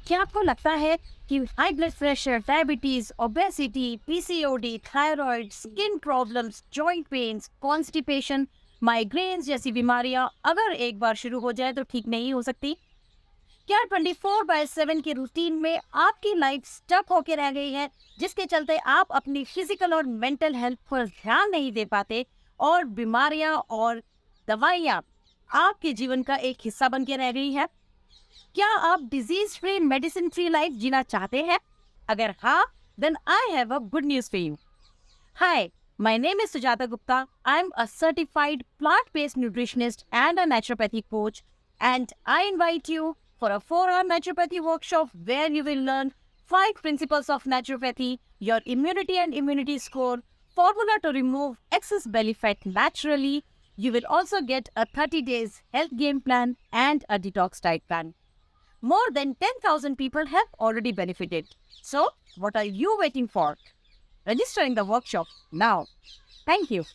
क्या आपको लगता है कि high blood pressure, diabetes, obesity, PCOD, thyroid, skin problems, joint pains, constipation, migraines जैसी बीमारियां अगर एक बार शुरू हो जाए तो ठीक नहीं हो सकती? क्या 24/7 के रूटीन में आपकी लाइफ स्टक होके रह गई है, जिसके चलते आप अपनी फिजिकल और मेंटल हेल्थ पर ध्यान नहीं दे पाते और बीमारियां और दवाइयां आपके जीवन का एक हिस्सा बन के रह गई है? क्या आप disease free, medicine free life जीना चाहते हैं? अगर हाँ, then I have a good news for you. Hi, my name is Sujata Gupta. I'm a certified plant-based nutritionist and a naturopathy coach, and I invite you for a 4-hour naturopathy workshop where you will learn 5 principles of naturopathy, your immunity and immunity score, formula to remove excess belly fat naturally. You will also get a 30 days health game plan and a detox diet plan. More than 10,000 people have already benefited. So, what are you waiting for? Registering the workshop now. Thank you.